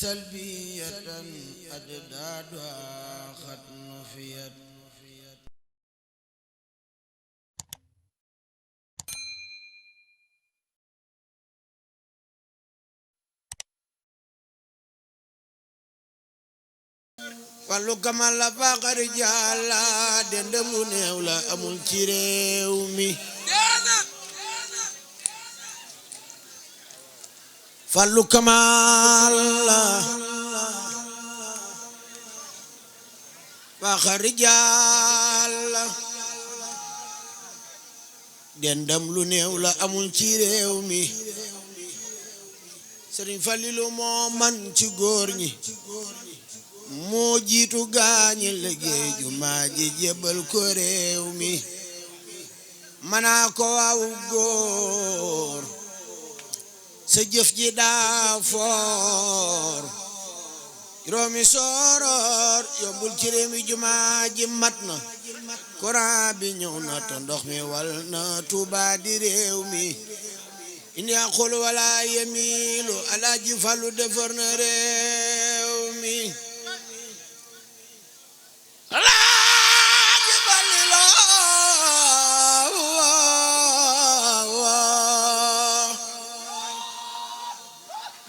سلبية أجدادها قد نفيت wàllu kamal la faqari jàlla dendam lu néew la amul ci réew mi wàllu kamal la faqari jàlla dendam lu néew la amul ci réew mi Sëriñ Falilu moo man ci góor ñi moo jiitu gaañi liggéey jumaa ji jébbal ko réew mi manaa ko waaw góor sa jëf ji daa foor juróomi sooroor yombul ci réew mi jumaa ji mat na courant bi ñëw na te ndox mi wal na Tuubaa di réew mi indi aqul wala yemilu Alaaji Fallu defar na réew mi Alaaji Fallu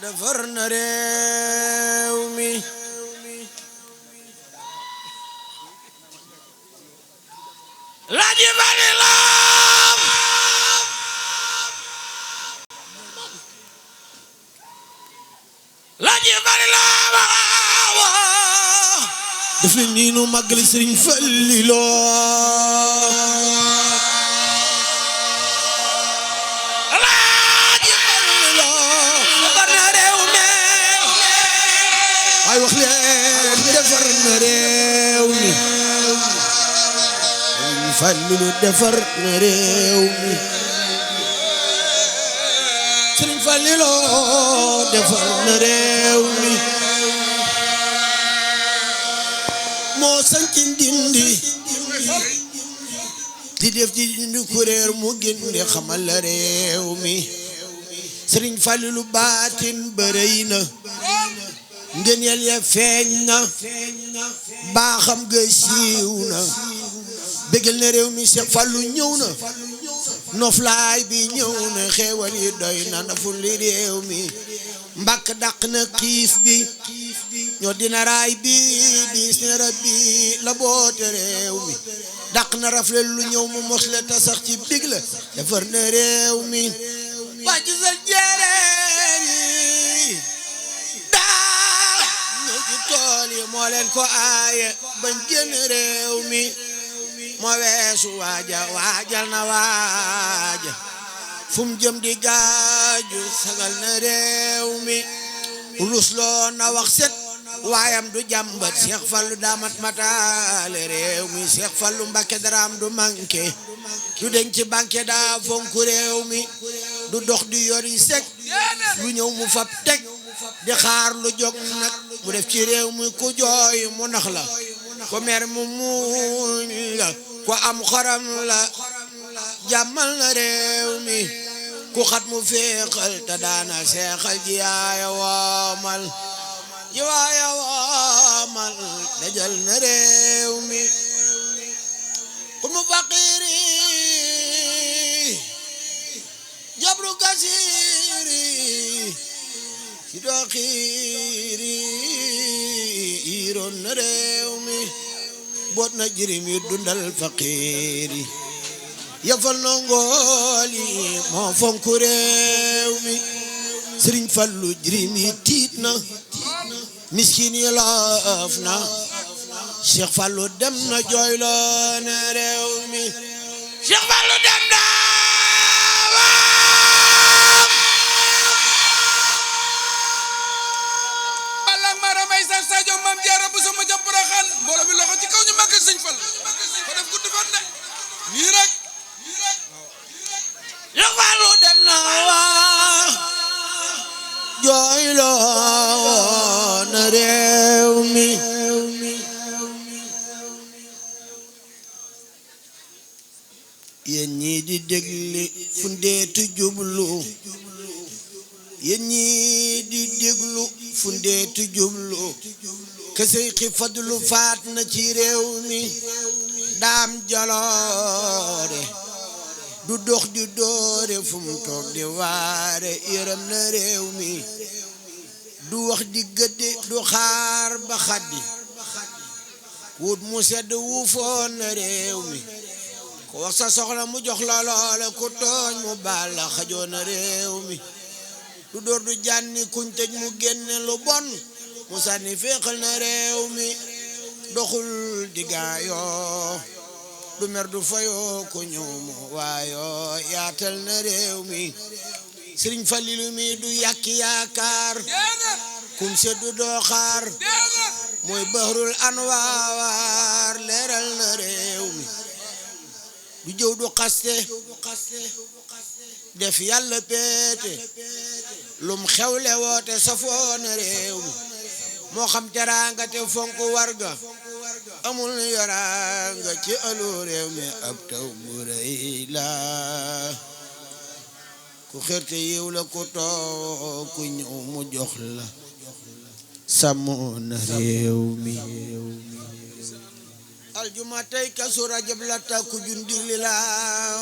defar na réew mi Alaaji Fallu def leen nii nu màggali Sëriñ Fallilu Alaaji Fallilu defar na réew mi ay wax leen defar na réew mi Sëriñ Fallilu defar na réew mi Sëriñ Fallilu defar na réew mi moo sanci Ndindi di def ci Ndindi kuréer mu gindi xamal la réew mi Sëriñ Falilu baatin bërëy na ngëneel ya feeñ na baaxam ga siiw na bégal na réew mi Seex Fallu ñëw na noflaay bi ñëw na xéewal yi doy na ndaful li réew mi mbàkk dàq na xiif bi ñoo dina raay bi bis ne rabbi la boote réew mi dàq na rafle lu ñëw mu mosle ta sax ci big la defar na réew mi wàcc sal jeereen yi daa ñëw ci tool yi moo leen ko aaye bañ génn réew mi moo weesu waajal na waaja fum jëm di gaaju sagal na réew mi rusloo na wax set waayam du jàmbat Seex Fallu daamat mataale réew mi Seex Fallu Mbàkke daraam du manqué du denc ci banque daa fonku réew mi du dox di yori sek lu ñëw mu fab teg di xaar lu jóg nag mu def ci réew mi ku jooy mu nax la ko mer mu muñ la ko am xoram la jàmmal na réew mi ku xat mu féexal te daana seexal ji yaaya woomal dajal na réew mi ku mu faqiiri jabru kasiiri si doo xiiri iroon na réew mi boot na jirim yi dundal faqiiri yafal na ngooli moo fonku réew mi Sëriñ Fallu jirim yi tiit na miskin yi loof na Seex Fallu dem na jooyloo na réew mi Seex Fallu dem na balak mara may sa Sadio Mam Jaara bu sama jàpp raxaan mbooloo mi loxo ci kaw ñu màggal Sëñ Fallu ko def gudd fan de nii rek Seex Fallu dem na jooyloo na réew mi yéen ñii di dégli fu ndeetu jublu yéen ñi di déglu fu ndeeti jublu kesey xi fadlu faat na ci réew mi daam jaloore du dox di doore fu mu toog di waare yërëm na réew mi du wax di gëdde du xaar ba xaddi wut mu sedd wu foon na réew mi ku wax sa soxla mu jox la loole ku tooñ mu baal la xajoon na réew mi du dóor du jànni kuñ tëj mu génne lu bon mu sànni féexal na réew mi doxul digaayoo du mer du fayoo ku ñëw mu waayoo yaatal na réew mi Sëriñ Falilu mi du yàkki yaakaar kum seddu doo xaar mooy bahrul anwaar leeral na réew mi du jëw du xaste def yàlla péete lum xewle woote safoo na réew mi moo xam teraanga te fonk warga amul yoranga ci alu réew mi ab taw bu rëy la ku xerte yiw la ku too ku ñëw mu jox la sàmmoo na réew mi aljuma tey kasu rajab la takku jundi li la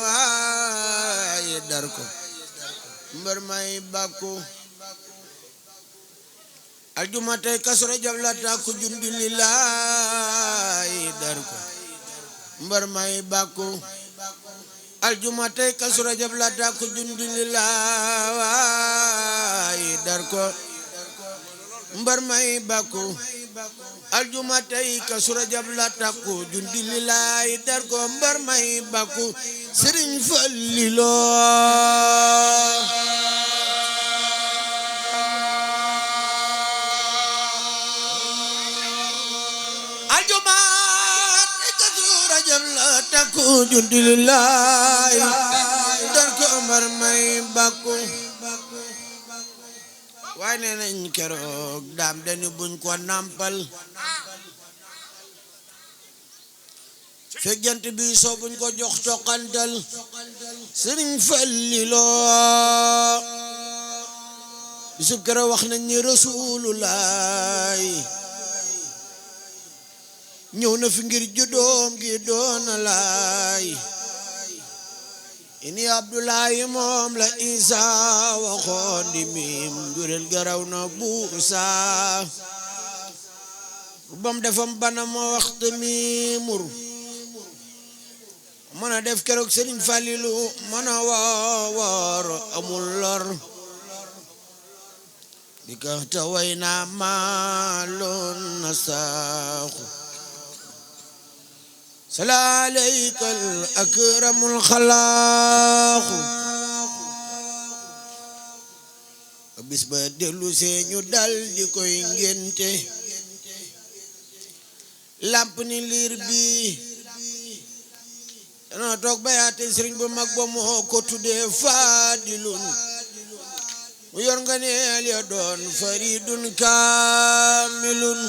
waaye dar ko mbër may bàkku aljuma tey kasu rajab la takku jundi li la dar ko mbër may bàkku aljuma tey kasu rajab la takku jundi li la dar ko mbër may bàkku aljuma tey kasu rajab la takku jundi li la dar ko mbër may bàkku Sëriñ Fallilu aljuma tey kasu rajab la takku jundi li la dar ko mbër may bàkku waaye nee nañ keroog daam dani buñ ko nampal fekk jant bi soo buñ ko jox toqantal Sëriñ Fallilu bisub keroog wax nañ ni Rasulullaay ñëw na fi ngir juddoom gi doona laay ini Abdullahi moom la Isa waxoon di miim jurel garaw na buusa bam defam bana moo waxta miimur mën a def keroog Sëriñ Falilu mën a woor amul lor bi ka taway na maaloon na saaxu sala alaykal akramul xalaaxu bis ba dellu see ñu dal di koy ngénte lamp ni liir bi dana toog bayaate sëriñ bu mag ba moo ko tuddee Faadilun mu yor nga neel ya doon faridun kaamilun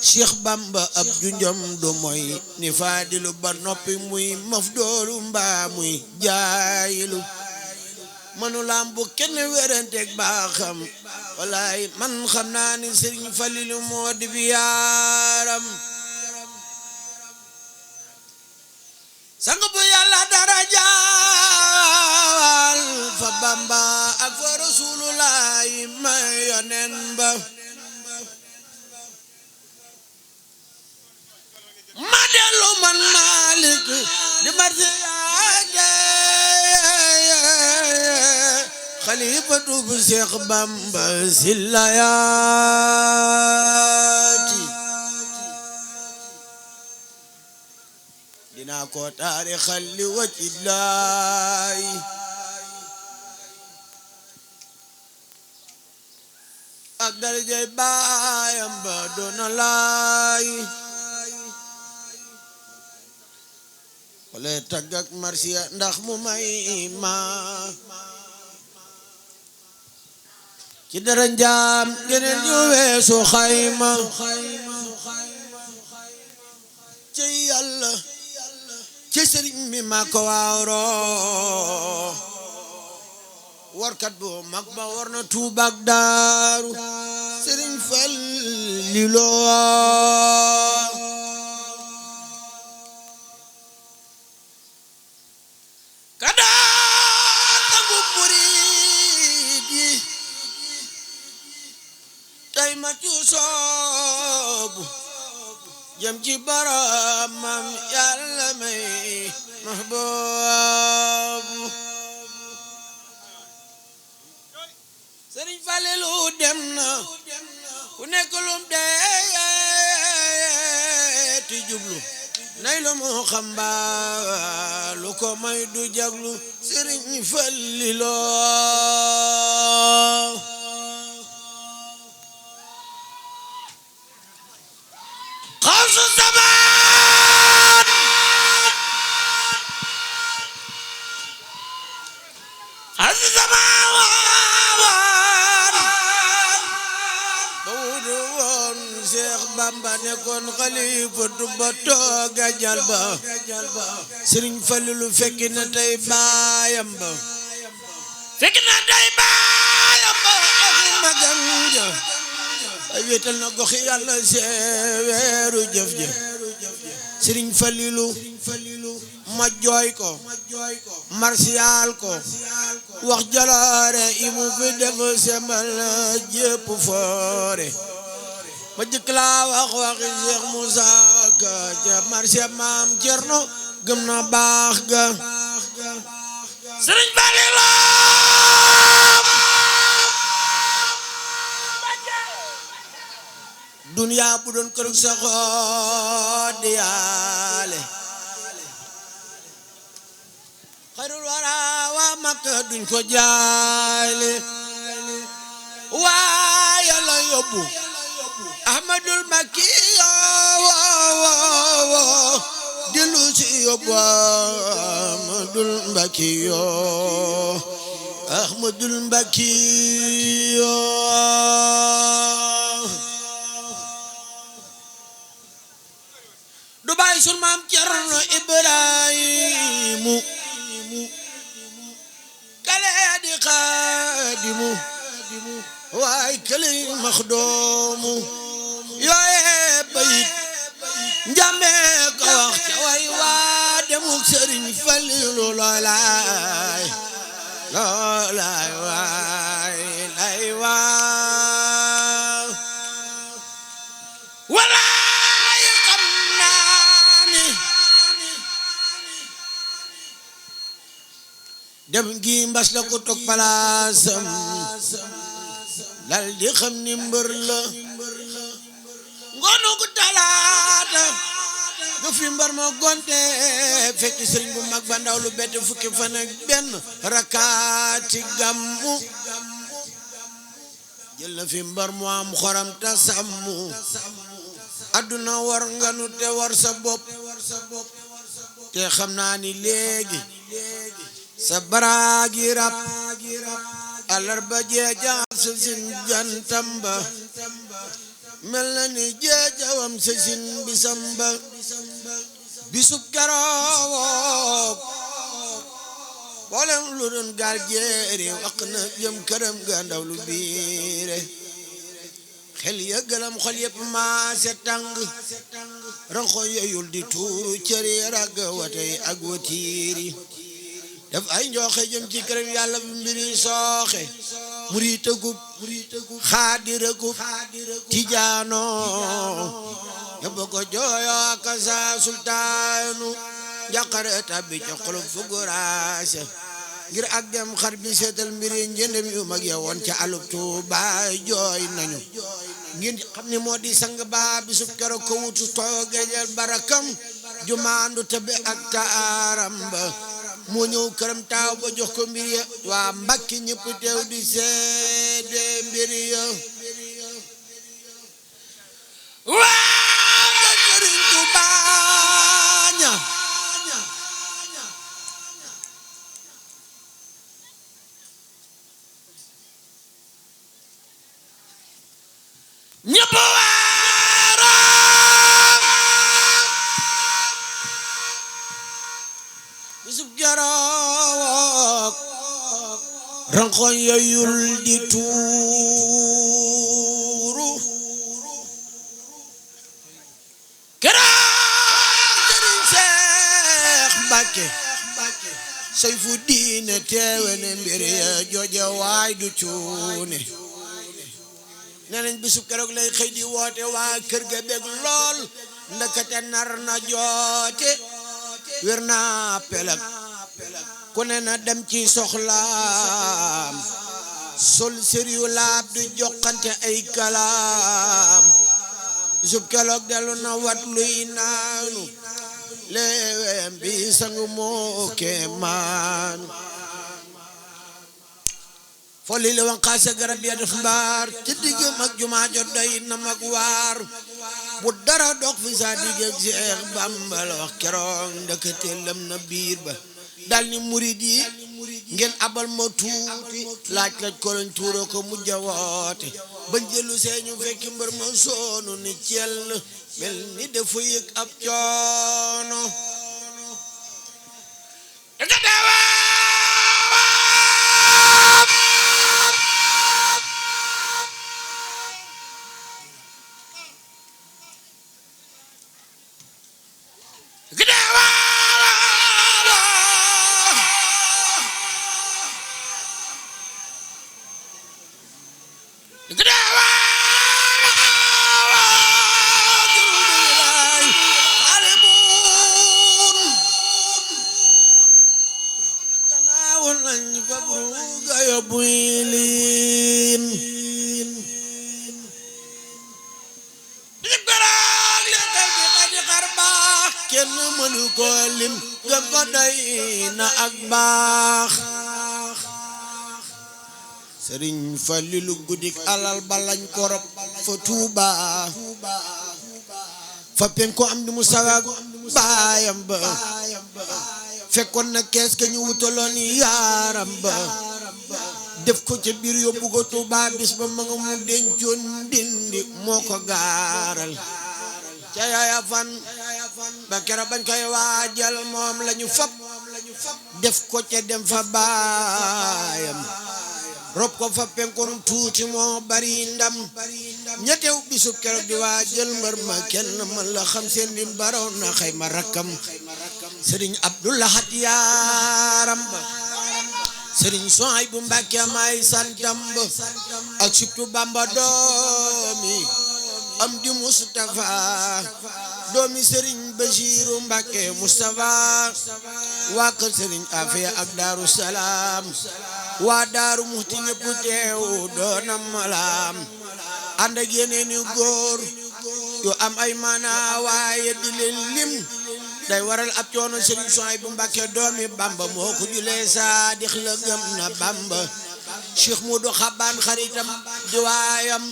Cheikh Bamba ab junjam du moy ni Faadilu ba noppi muy mafdoolu mbaa muy jaayilu manu lambu kenn werenteeg baaxam walaay man xam naa ni Sëriñ Falilu moo di bi yaaram sang bu Yàlla darajaal fa Bamba ak fa Rasulullaay may yonen ba ma dellu man Malik di marti yaage xalifatu bu Seex Bamba sillayaati dinaa ko taarixal li wajhi laay ak darajay baayam ba doona laay wala tagg ak marsiya ndax mu may ma ci dara njaam geneen yu weesu xayma ci Yàlla ci sëriñ mi ma ko waawroo warkat bu mag ba war na Tuuba ak Daaru Sëriñ Fallilu kadaan tagu murid yi tay ma cu soobu jëm ci boromam Yàlla may mahboobu Sëriñ Fallilu dem na ku nekk lum dee ti jublu nay lu mu xam ba lu ko may du jaglu Sëriñ Fallilu xawsu zaman xawsu zaman ba wudu woon Seex Bamba nekkoon xalifatu ba tooga jal ba Sëriñ Fallilu fekki na tey baayam ba ak magam ja ay wéetal na goxi Yàlla seeweeru jëf ja Sëriñ Fallilu ma jooy ko marsiyaal ko wax jaloore yi mu fi def semal jépp foore ma jëkk laa wax waxi Seex Musaa Ka ca marsiya Maam Cerno gëm na baax ga Sëriñ Fallilu duniya bu doon kër sa xoot di yaale xayrul wara waa Makka duñ ko jaale waa Yàlla yóbbu Ahmadul Makki dilu si yóbbu Ahmadul Makki Ahmadul Makki du baay sun maam Cerno Ibrahimu kale di xaadimu waay kale maxdoomu yooye bayit njambe ko wax ca way waa demuk Sëriñ Fallilu loolaay waay lay waa walaay xam naa ni dem gi mbas la ko toog palaasam lal di xam ni mbër la ngoonu gu talaata nga fi mbar ma gonte fekk sëriñ bu mag ba ndaw lu bett fukki fan ak benn rakaati gàmmu jël na fi mbar mu am xoram ta sàmmu adduna war nga nu te war sa bopp te xam naa ni léegi sa baraagi rab alarba jeeja sa sin jantam ba mel na ni jeejawam sa sin bisam ba bisub keroog boolem lu doon gaal jeeri wax na jëm këram ga ndaw lu biire xel ya gëlam xol yëpp maase tàng ranxo yeyul di tuuru cëri ragg watay ak watiiri def ay njooxe jëm ci këram Yàlla bi mbiri sooxe murite gub xaadira gub tijaano yóbbu ko jooyo aka sa sultaanu njàqare tabbi ca xolub fuguraase ngir ak dem xar bi seetal mbiri njëndem yu mag ya woon ca alub Tuuba jooy nañu ngir xam ni moo di sang ba bisub keroog ko wutu toogejel barakam jumaandu tabe ak taaram ba moo ñëw këram taaw ba jox ko mbir ya waa Mbàkke ñëpp teew di seede mbir ya waa nga Sëriñ Tuubaa ña ñëpp bisub keroog rankoñ yooyul di tuuru keroog Sëriñ Seex Mbàkke Sayfu diine teewe ne mbir ya jooje waay du cuune nee nañ bisu keroog lay xëy di woote waa kër ga bég lool ndakate nar na joote wér naa pelak ku ne na dem ci soxlaam sol sëriyu laab du joxante ay kalaam bisub keroog delu na wat luy naanu leewem bi sangu moo kemaan foli le wan xaase garab ya def mbaar ci diggam ak jumaa jo doy na mag waar bu dara dox fi sa digg ak Seex Bamba la wax keroog ndekete lëm na biir ba dal ni murid yi ngeen abal ma tuuti laaj ko lañ tuuro ko mujj a woote bañ jëlu seeñu fekki mbër ma soonu ni cell mel ni dafa yëg ab coono kenn mënu ko lim gëm ko doy na ak baax Sëriñ Falilu guddik alal ba lañ ko rob fa Tuuba fa penko am di mu sawaag baayam ba fekkoon na kees ga ñu wutaloon yaaram ba def ko ca biir yóbbu ko Tuuba bis ba ma nga mu dencoon Ndindi moo ko gaaral ca yaaya fan ba kera bañ koy waajal moom lañu fab def ko ca dem fa baayam rob ko fa penkoon tuuti moo bari ndam ñettew bisub keroog di waajal mbër ma kenn man la xam seen lim baroon na xayma rakkam Sëriñ Abdulahat yaaram ba Sëriñ Suhaybu Mbàkke may santam ba ak sibtu Bamba doomi am di Mustafa doomi Sëriñ Basiiru Mbàkke Mustafa waa kër Sëriñ Afiya ak Daaru Salaam waa Daaru Muxti ñëpp teew doonam malaam ànd ak yeneeni góor yu am ay maana waaye di leen lim day waral ab coono Sëriñ Suhaybu Mbàkke doomi Bamba moo ko julee saadix la gëm na Bamba Cheikh Modou Xabaan xaritam di waayam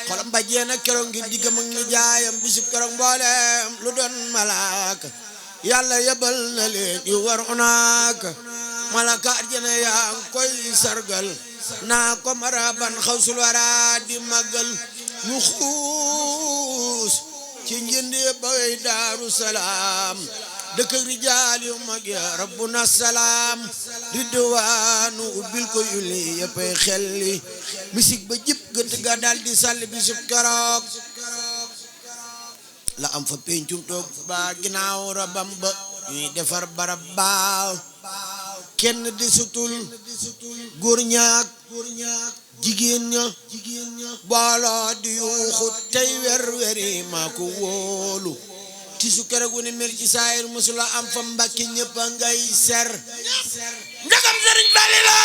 xolam ba jeena keroog ngir diggam ak ni jaayam bisub keroog mboolem lu doon malaaka yàlla yebal na leen yu war unaaka malaka arjana yaa koy sargal naa ko maraban xawsul wara di magal ñu xuus ci njëndi bay Daaru Salaam dëkk rijaal yu mag ya rabbuna salaam ridwaanu ubbil ko yulli yëppay xelli misik ba jib gënt ga dal di sàlli bisub keroog la am fa pencum toog ba ginnaaw rabam ba ñuy defar barab baaw kenn di sutul góor ñaak jigéen ña booloo di yuuxu tey wer-weri maa ko wóolu tisu keroog wu ne mel ci saayir musula am fa Mbàkke ñëpp a ngay ser ndagam Sëriñ Fallilu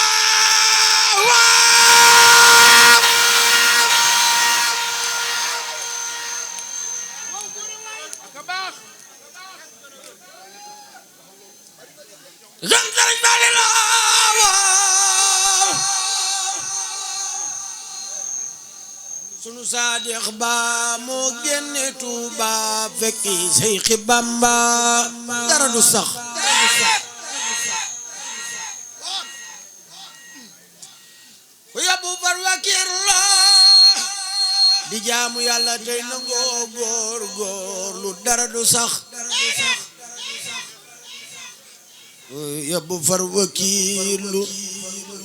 sunu saadix ba moo génne Tuuba fekki Seyxi Bamba dara du sax ku yóbbu far wakir la di jaamu Yàlla tey nangoo góor góor lu dara du sax ku yóbbu far wakir lu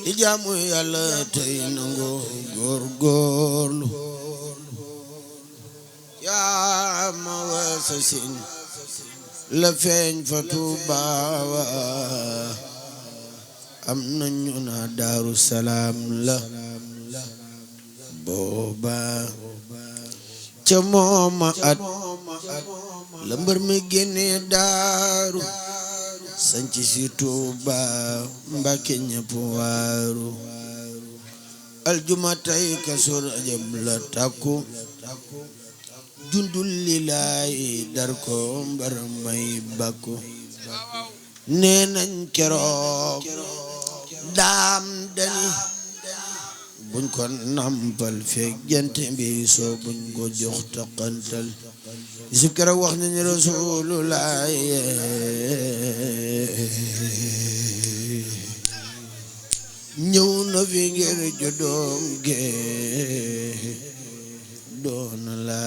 di jaamu Yàlla tey nangoo góorgóorlu yaa ma wasasin la feeñ fa Tuubaa am nañu na Daaru Salaam la booba ca mooma at la mbër mi génne daaru sanc si Tuuba Mbàkke ñépp waaru aljuma tey Kazu Rajab la takku jundul lilaayi dar ko mbar may bakku nee nañ keroog daam dani buñ ko nampal fekk jant bi soo buñ ko jox taqantal si keroog wax nañ Rasulullah ñëw na fi ngir juddoom ge doon la